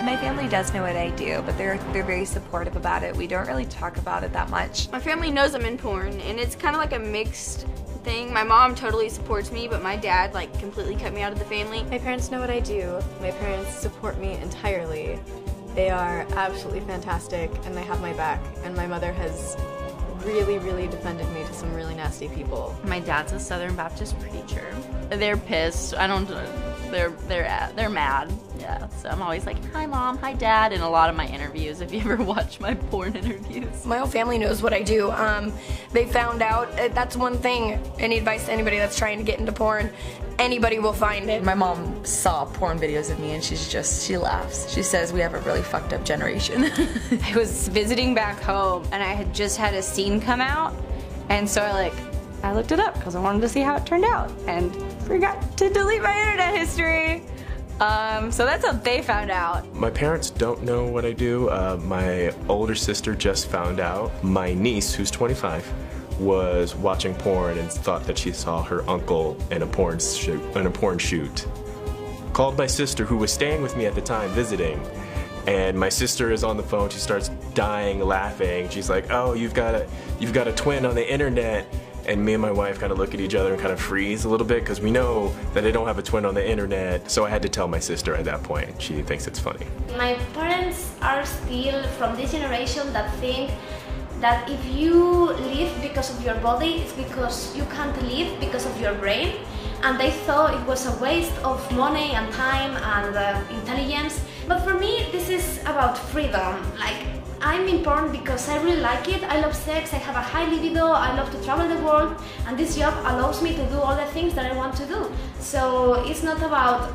My family does know what I do, but they're very supportive about it. We don't really talk about it that much. My family knows I'm in porn, and it's kind of like a mixed thing. My mom totally supports me, but my dad like completely cut me out of the family. My parents know what I do. My parents support me entirely. They are absolutely fantastic, and they have my back. And my mother has really defended me to some really nasty people. My dad's a Southern Baptist preacher. They're pissed. They're mad. Yeah, so I'm always like, hi mom, hi dad, in a lot of my interviews, if you ever watch my porn interviews. My whole family knows what I do. They found out, that's one thing, any advice to anybody that's trying to get into porn, anybody will find it. My mom saw porn videos of me and she laughs. She says we have a really fucked up generation. I was visiting back home and I had just had a scene come out, and so I looked it up because I wanted to see how it turned out and forgot to delete my internet history. So that's how they found out. My parents don't know what I do. My older sister just found out. My niece, who's 25, was watching porn and thought that she saw her uncle in a porn shoot. Called my sister, who was staying with me at the time, visiting, and my sister is on the phone. She starts dying laughing. She's like, "Oh, you've got a twin on the internet." And me and my wife kind of look at each other and kind of freeze a little bit because we know that I don't have a twin on the internet. So I had to tell my sister at that point. She thinks it's funny. My parents are still from this generation that think that if you live because of your body, it's because you can't live because of your brain. And they thought it was a waste of money and time and intelligence. But for me, this is about freedom. I'm in porn because I really like it. I love sex, I have a high libido, I love to travel the world, and this job allows me to do all the things that I want to do. So it's not about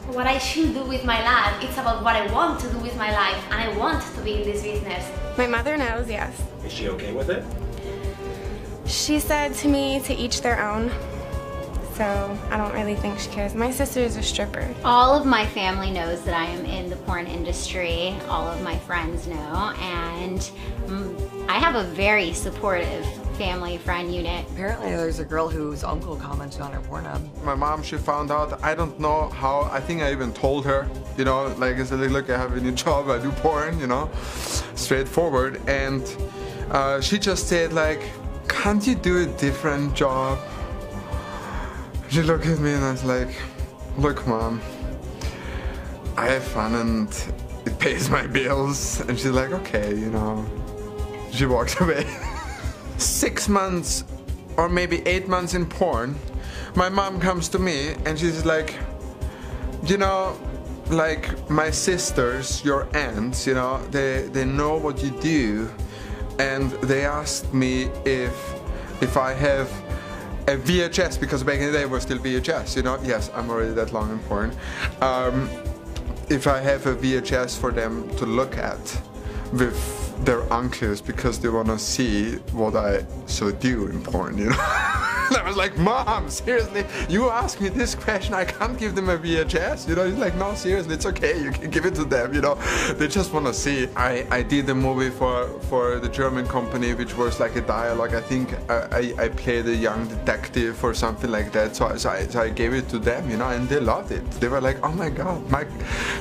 what I should do with my life, it's about what I want to do with my life, and I want to be in this business. My mother knows, yes. Is she okay with it? She said to me to each their own. So I don't really think she cares. My sister is a stripper. All of my family knows that I am in the porn industry. All of my friends know, and I have a very supportive family friend unit. Apparently there's a girl whose uncle commented on her Pornhub. My mom, she found out, I don't know how, I think I even told her, you know, like I said, look, I have a new job, I do porn, you know, straightforward. And she just said like, can't you do a different job? She looked at me and I was like, look mom, I have fun and it pays my bills. And she's like, okay, you know. She walked away. 6 months or maybe 8 months in porn, my mom comes to me and she's like, you know, like my sisters, your aunts, you know, they know what you do, and they asked me if I have a VHS, because back in the day it was still VHS, you know. Yes, I'm already that long in porn. If I have a VHS for them to look at with their uncles, because they want to see what I so do in porn, you know. And I was like, Mom, seriously, you ask me this question, I can't give them a VHS, you know. He's like, no, seriously, it's okay, you can give it to them, you know. They just want to see. I did a movie for the German company, which was like a dialogue. I think I played a young detective or something like that, so I gave it to them, you know, and they loved it. They were like, oh my god,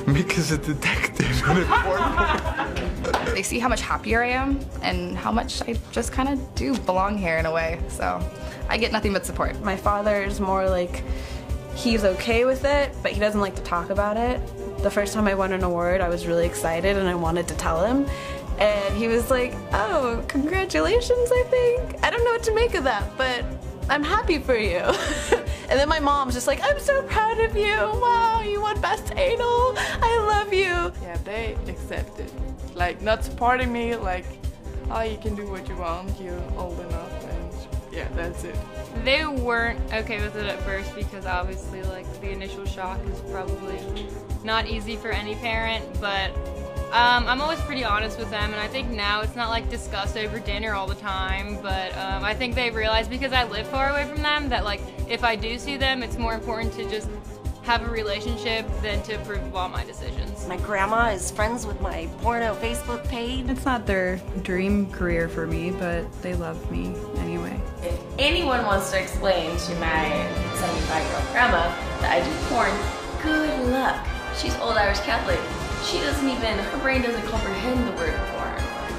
Mick is a detective in a porn movie. They see how much happier I am and how much I just kind of do belong here in a way, so I get nothing but support. My father is more like, he's okay with it, but he doesn't like to talk about it. The first time I won an award, I was really excited and I wanted to tell him. And he was like, oh, congratulations, I think. I don't know what to make of that, but I'm happy for you. And then my mom's just like, I'm so proud of you. Wow, you won Best Anal. I love you. Yeah, they accept it. Like, not supporting me, like, oh, you can do what you want, you're old enough, and yeah, that's it. They weren't okay with it at first because obviously, like, the initial shock is probably not easy for any parent, but I'm always pretty honest with them, and I think now it's not like discussed over dinner all the time, but I think they realize, because I live far away from them, that like if I do see them, it's more important to just have a relationship than to approve all my decisions. My grandma is friends with my porno Facebook page. It's not their dream career for me, but they love me anyway. If anyone wants to explain to my 75-year-old grandma that I do porn, good luck. She's old Irish Catholic. She doesn't even, her brain doesn't comprehend the word porn.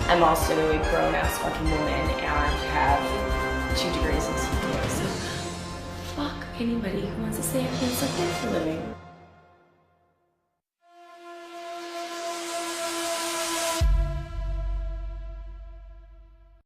I'm also a grown-ass fucking woman and have 2 degrees in CPA, so fuck anybody who wants to say I can't suck dick for a living.